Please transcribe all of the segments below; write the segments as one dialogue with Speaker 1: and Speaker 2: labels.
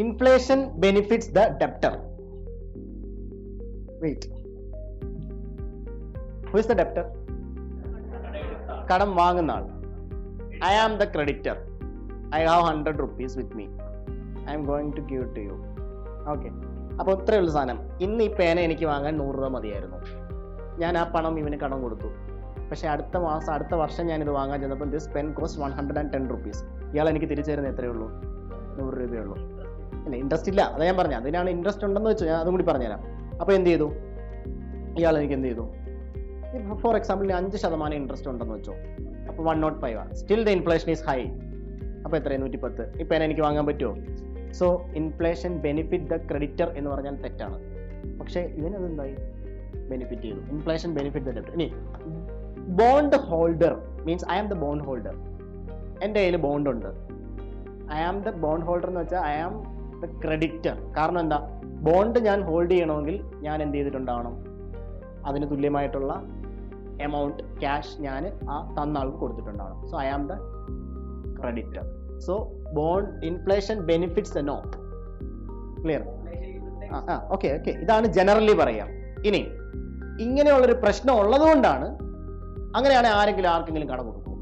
Speaker 1: Inflation benefits the debtor. Wait, who is the debtor? കടം വാങ്ങുന്ന ആൾ. I am the creditor. I have 100 rupees with me. I am going to give it to you. Okay, അപ്പോൾ ഇത്രയുള്ള സാധനം. ഇന്ന് ഈ പേന എനിക്ക് വാങ്ങാൻ 100 രൂപ മതിയായിരുന്നു. ഞാൻ ആ പണം ഇവന് കടം കൊടുത്തു. പക്ഷേ അടുത്ത വർഷം ഞാനിത് വാങ്ങാൻ ചെന്നപ്പോൾ ദിസ് പെൻ കോസ്റ്റ് 110 rupees. ഇയാൾ എനിക്ക് തിരിച്ചു തരുന്നത് എത്രയേ ഉള്ളൂ? 100 രൂപയുള്ളൂ. പിന്നെ ഇൻട്രസ്റ്റ് ഇല്ല, അതാ ഞാൻ പറഞ്ഞു. അതിനാണ് ഇൻട്രസ്റ്റ് ഉണ്ടെന്ന് വെച്ചു. ഞാൻ അതും കൂടി പറഞ്ഞുതരാം. അപ്പോൾ എന്ത് ചെയ്തു ഇയാൾ? എനിക്ക് എന്ത് ചെയ്തു? ഫോർ എക്സാമ്പിൾ 5% ഇൻട്രസ്റ്റ് ഉണ്ടെന്ന് വെച്ചോ. അപ്പോൾ 105 ആണ്. Still the inflation is high. അപ്പോൾ എത്രയാണ്? 110. ഈ പേന എനിക്ക് വാങ്ങാൻ പറ്റുമോ? So inflation benefit the creditor എന്ന് പറഞ്ഞാൽ തെറ്റാണ്. പക്ഷേ ഇവനതെന്തായി? ബെനിഫിറ്റ് ചെയ്തു. Inflation benefit the debtor. ഇനി bond holder means I am the bond holder. എൻ്റെ കയ്യിൽ ബോണ്ട് ഉണ്ട്. I am the bond holder എന്ന് വെച്ചാൽ ഐ ആം ദ ക്രെഡിറ്റർ. കാരണം എന്താ? ബോണ്ട് ഞാൻ ഹോൾഡ് ചെയ്യണമെങ്കിൽ ഞാൻ എന്ത് ചെയ്തിട്ടുണ്ടാവണം? അതിന് തുല്യമായിട്ടുള്ള എമൗണ്ട് ക്യാഷ് ഞാൻ ആ തന്ന ആൾക്ക് കൊടുത്തിട്ടുണ്ടാവണം. So I am the creditor. So bond inflation benefits no. Clear? Okay. ഇതാണ് ജനറലി പറയാം. ഇനി ഇങ്ങനെയുള്ളൊരു പ്രശ്നം ഉള്ളത് കൊണ്ടാണ്, അങ്ങനെയാണെങ്കിൽ ആർക്കെങ്കിലും കടം കൊടുക്കുമോ?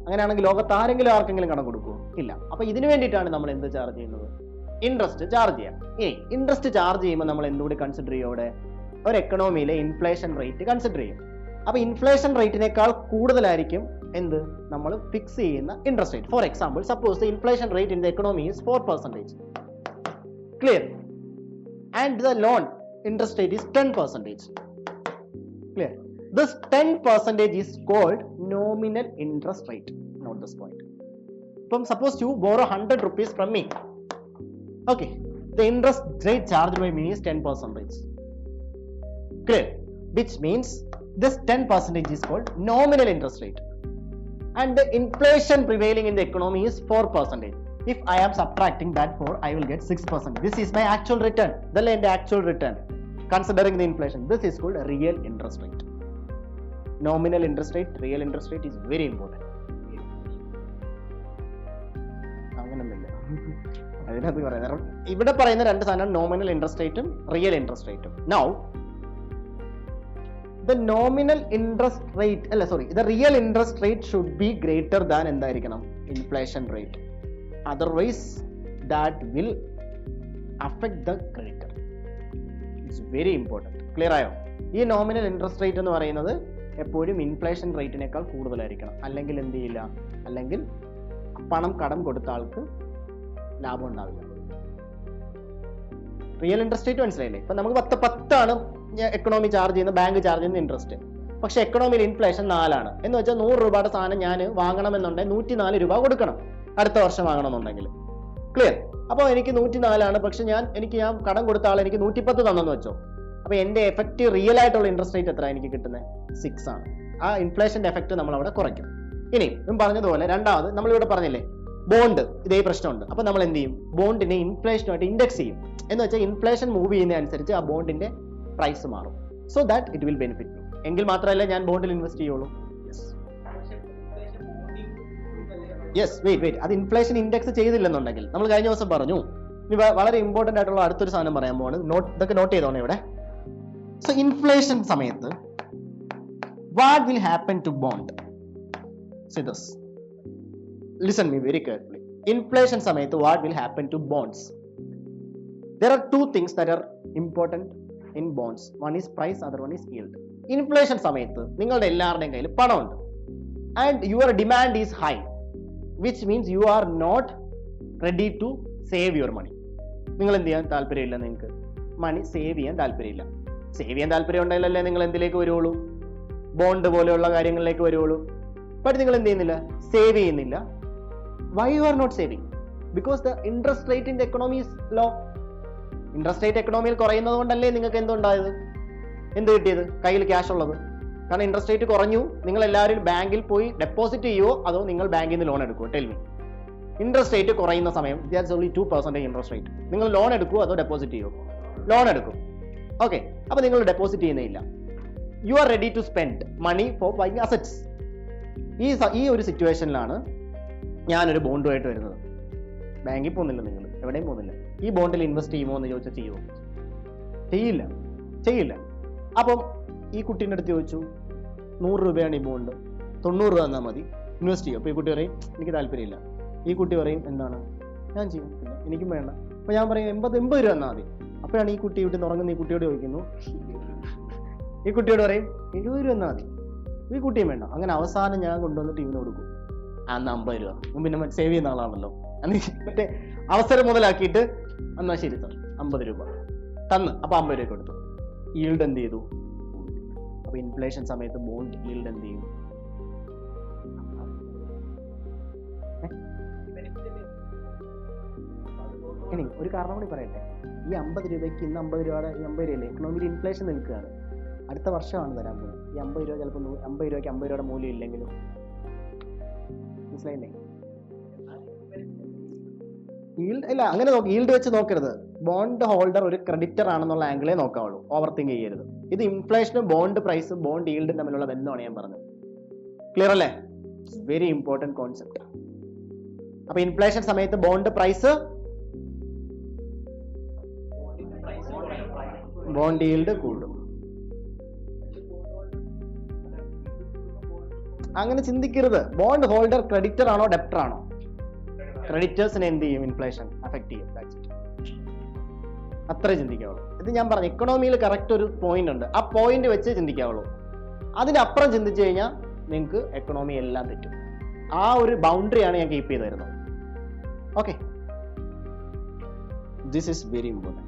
Speaker 1: അങ്ങനെയാണെങ്കിൽ ലോകത്ത് ആർക്കെങ്കിലും കടം കൊടുക്കുമോ? ഇല്ല. അപ്പൊ ഇതിനു വേണ്ടിയിട്ടാണ് നമ്മൾ എന്ത് ചാർജ് ചെയ്യുന്നത്? ഇൻട്രസ്റ്റ് ചാർജ് ചെയ്യാം. ഇനി ഇൻട്രസ്റ്റ് ചാർജ് ചെയ്യുമ്പോൾ നമ്മൾ എന്തുകൂടി കൺസിഡർ ചെയ്യും? അവിടെ ഒരു എക്കണോമിയിലെ ഇൻഫ്ലേഷൻ റേറ്റ് കൺസിഡർ ചെയ്യും. അപ്പൊ ഇൻഫ്ലേഷൻ റേറ്റിനേക്കാൾ കൂടുതലായിരിക്കും എന്ത് നമ്മൾ ഫിക്സ് ചെയ്യുന്ന interest rate. For example, suppose the inflation rate in the economy is 4%. Clear? And the loan interest rate is 10%. Clear? This 10% is called nominal interest rate. Note this point. Suppose you borrow 100 rupees from me. Okay. The interest rate charged by me is 10%. Clear? Which means this 10% is called nominal interest rate. And the inflation prevailing in the economy is 4%. If I am subtracting that 4, I will get 6%. This is my actual return. The actual return. Considering the inflation, this is called a real interest rate. Nominal interest rate, real interest rate is very important. അതിനകത്ത് പറയുന്നത് ഇവിടെ പറയുന്ന രണ്ട് സാധനം nominal interest റേറ്റും real interest റേറ്റും. Now the nominal interest rate the real interest rate should be greater than എന്തായിരിക്കണം? inflation rate. Otherwise that will affect the creditor. It's very important. Clear ആയോ? ഈ നോമിനൽ ഇൻട്രസ്റ്റ് റേറ്റ് എന്ന് പറയുന്നത് എപ്പോഴും inflation റേറ്റിനേക്കാൾ കൂടുതലായിരിക്കണം. അല്ലെങ്കിൽ എന്ത് ചെയ്യില്ല? അല്ലെങ്കിൽ പണം കടം കൊടുത്ത ആൾക്ക് ലാഭം ഉണ്ടാവില്ല. റിയൽ ഇൻട്രസ്റ്റ് റേറ്റ് മനസ്സിലായില്ലേ? ഇപ്പൊ നമുക്ക് 10 എക്കണോമി ചാർജ് ചെയ്യുന്ന, ബാങ്ക് ചാർജ് ചെയ്യുന്ന ഇൻട്രസ്റ്റ്. പക്ഷെ എക്കണോമിയിൽ ഇൻഫ്ലേഷൻ 4 എന്ന് വെച്ചാൽ 100 രൂപയുടെ സാധനം ഞാൻ വാങ്ങണമെന്നുണ്ടെങ്കിൽ 104 രൂപ കൊടുക്കണം അടുത്ത വർഷം വാങ്ങണമെന്നുണ്ടെങ്കിൽ. ക്ലിയർ? അപ്പോൾ എനിക്ക് 104 പക്ഷെ ഞാൻ കടം കൊടുത്ത ആൾ എനിക്ക് 110 തന്നെന്ന് വെച്ചോ. അപ്പൊ എന്റെ എഫക്റ്റ് റിയൽ ആയിട്ടുള്ള ഇൻട്രസ്റ്റ് റേറ്റ് എത്ര എനിക്ക് കിട്ടുന്നത്? 6 ആണ്. ആ ഇൻഫ്ലേഷന്റെ എഫക്റ്റ് നമ്മൾ അവിടെ കുറയ്ക്കും. ഇനി പറഞ്ഞതുപോലെ രണ്ടാമത് നമ്മളിവിടെ പറഞ്ഞില്ലേ ബോണ്ട്, ഇതേ പ്രശ്നമുണ്ട്. അപ്പൊ നമ്മൾ എന്ത് ചെയ്യും? ബോണ്ടിനെ ഇൻഫ്ലേഷനുമായിട്ട് ഇൻഡെക്സ് ചെയ്യും. എന്ന് വെച്ചാൽ ഇൻഫ്ലേഷൻ മൂവ് ചെയ്യുന്നതനുസരിച്ച് ആ ബോണ്ടിന്റെ പ്രൈസ് മാറും. So that it will benefit me. എങ്കിൽ മാത്രമല്ല ഞാൻ ബോണ്ടിൽ ഇൻവെസ്റ്റ് ചെയ്യുള്ളൂ. യെസ് വെയിറ്റ് അത് ഇൻഫ്ലേഷൻ ഇൻഡെക്സ് ചെയ്തില്ലെന്നുണ്ടെങ്കിൽ നമ്മൾ കഴിഞ്ഞ ദിവസം പറഞ്ഞു. ഇനി വളരെ ഇമ്പോർട്ടന്റ് ആയിട്ടുള്ള അടുത്തൊരു സാധനം പറയാൻ പോവാണ്. ഇതൊക്കെ നോട്ട് ചെയ്തോണേ ഇവിടെ. സോ ഇൻഫ്ലേഷൻ സമയത്ത് what will happen to bond? See this. Listen me very carefully. Inflation സമയത്ത് what will happen to bonds? There are two things that are important in bonds. One is price, other one is yield. Inflation സമയത്ത് നിങ്ങളുടെ എല്ലാവരുടെയും കയ്യിൽ പണമുണ്ട് and your demand is high, which means you are not ready to save your money. നിങ്ങൾ എന്ത് ചെയ്യാൻ താല്പര്യമില്ല? നിങ്ങൾക്ക് മണി സേവ് ചെയ്യാൻ താല്പര്യമില്ല. സേവ് ചെയ്യാൻ താല്പര്യം ഉണ്ടെങ്കിലല്ലേ നിങ്ങൾ എന്തിലേക്ക് വരുവുള്ളൂ? ബോണ്ട് പോലെയുള്ള കാര്യങ്ങളിലേക്ക് വരുവുള്ളൂ. ബട്ട് നിങ്ങൾ എന്ത് ചെയ്യുന്നില്ല? സേവ് ചെയ്യുന്നില്ല. Why you are not saving? Because the interest rate in the economy is low. Interest rate എക്കണോമിയിൽ കുറയുന്നത് കൊണ്ടല്ലേ നിങ്ങൾക്ക് എന്തുണ്ടായത്? എന്ത് കിട്ടിയത്? കയ്യിൽ ക്യാഷ് ഉള്ളത്. കാരണം ഇൻട്രസ്റ്റ് റേറ്റ് കുറഞ്ഞു. നിങ്ങൾ എല്ലാവരും ബാങ്കിൽ പോയി ഡെപ്പോസിറ്റ് ചെയ്യുമോ അതോ നിങ്ങൾ ബാങ്കിൽ നിന്ന് ലോൺ എടുക്കുമോ? Tell me. ഇൻട്രസ്റ്റ് റേറ്റ് കുറയുന്ന സമയം ദാറ്റ്സ് ഓൺലി 2% ഇൻട്രസ്റ്റ് റേറ്റ്. നിങ്ങൾ ലോൺ എടുക്കുമോ അതോ ഡെപ്പോസിറ്റ് ചെയ്യുമോ? ലോൺ എടുക്കും. ഓക്കെ, അപ്പൊ നിങ്ങൾ ഡെപ്പോസിറ്റ് ചെയ്യുന്നില്ല. You are ready to spend money for buying assets. ഈ ഒരു സിറ്റുവേഷനിലാണ് ഞാനൊരു ബോണ്ടുമായിട്ട് വരുന്നത്. ബാങ്കിൽ പോകുന്നില്ല, നിങ്ങൾ എവിടെയും പോകുന്നില്ല. ഈ ബോണ്ടിൽ ഇൻവെസ്റ്റ് ചെയ്യുമോ എന്ന് ചോദിച്ചാൽ ചെയ്യുമോ? ചെയ്യില്ല. അപ്പം ഈ കുട്ടീൻ്റെ അടുത്ത് ചോദിച്ചു 100 രൂപയാണ് ഈ ബോണ്ട്, 90 രൂപ തന്നാൽ മതി, ഇൻവെസ്റ്റ് ചെയ്യും. അപ്പോൾ ഈ കുട്ടി പറയും എനിക്ക് താല്പര്യമില്ല. ഈ കുട്ടി പറയും എന്താണ്, ഞാൻ ചെയ്യും, എനിക്കും വേണ്ട. അപ്പോൾ ഞാൻ പറയും 80 രൂപ തന്നാൽ മതി. അപ്പോഴാണ് ഈ കുട്ടി വീട്ടിൽ നിന്ന് ഉറങ്ങുന്ന ഈ കുട്ടിയോട് ചോദിക്കുന്നു, ഈ കുട്ടിയോട് പറയും 70 രൂപ തന്നാൽ മതി, ഈ കുട്ടിയും വേണ്ട. അങ്ങനെ അവസാനം ഞാൻ കൊണ്ടുവന്നിട്ട് ഇവന് കൊടുക്കും, അന്ന് 50 രൂപ. പിന്നെ സേവ് ചെയ്യുന്ന ആളാണല്ലോ, മറ്റേ അവസരം മുതലാക്കിയിട്ട് എന്നാ ശരി സാർ 50 രൂപ തന്ന്. അപ്പൊ 50 രൂപ കൊടുത്തു. ഈൽഡ് എന്ത് ചെയ്തു? അപ്പൊ ഇൻഫ്ലേഷൻ സമയത്ത് ബോണ്ട് ഈൽഡ് എന്ത് ചെയ്യും? ഇനി ഒരു കാരണം കൂടി പറയട്ടെ. ഈ 50 രൂപയ്ക്ക് ഇന്ന് 50 രൂപയുടെ 50 രൂപയല്ലേ, എക്കണോമിയിൽ ഇൻഫ്ലേഷൻ നിൽക്കുകയാണ്. അടുത്ത വർഷമാണ് തരാൻ പോകുന്നത്. ഈ 50 രൂപ ചിലപ്പോൾ 50 രൂപയ്ക്ക് 50 രൂപയുടെ മൂല്യം ഇല്ലെങ്കിലും, മനസ്സിലായില്ലേ? ഈൽഡ് ഇല്ല, അങ്ങനെ ഈൽഡ് വെച്ച് നോക്കരുത്. ബോണ്ട് ഹോൾഡർ ഒരു ക്രെഡിറ്റർ ആണെന്നുള്ള ആംഗിളേ നോക്കാവുള്ളൂ, ഓവർ തിങ്ക് ചെയ്യരുത്. ഇത് ഇൻഫ്ലേഷനും ബോണ്ട് പ്രൈസും ബോണ്ട് ഈൽഡും തമ്മിലുള്ള ബന്ധമാണ് ഞാൻ പറഞ്ഞത്. ക്ലിയർ അല്ലേ? Very important concept. അപ്പൊ ഇൻഫ്ലേഷൻ സമയത്ത് ബോണ്ട് പ്രൈസ്, ബോണ്ട് ഈൽഡ് കൂടും. അങ്ങനെ ചിന്തിക്കരുത്. ബോണ്ട് ഹോൾഡർ ക്രെഡിറ്റർ ആണോ ഡെപ്റ്റർ ആണോ? ക്രെഡിറ്റേഴ്സിനെ എന്ത് ചെയ്യും? ഇൻഫ്ലേഷൻ അഫക്ട് ചെയ്യും. അത്രേ ചിന്തിക്കാവുള്ളൂ. ഇത് ഞാൻ പറഞ്ഞു, എക്കണോമിയിൽ കറക്റ്റ് ഒരു പോയിന്റ് ഉണ്ട്, ആ പോയിന്റ് വെച്ച് ചിന്തിക്കാവുള്ളൂ. അതിനപ്പുറം ചിന്തിച്ചു കഴിഞ്ഞാൽ നിങ്ങൾക്ക് എക്കണോമി എല്ലാം തെറ്റും. ആ ഒരു ബൗണ്ടറിയാണ് ഞാൻ കീപ്പ് ചെയ്ത് തരുന്നത്. Okay, this is very important.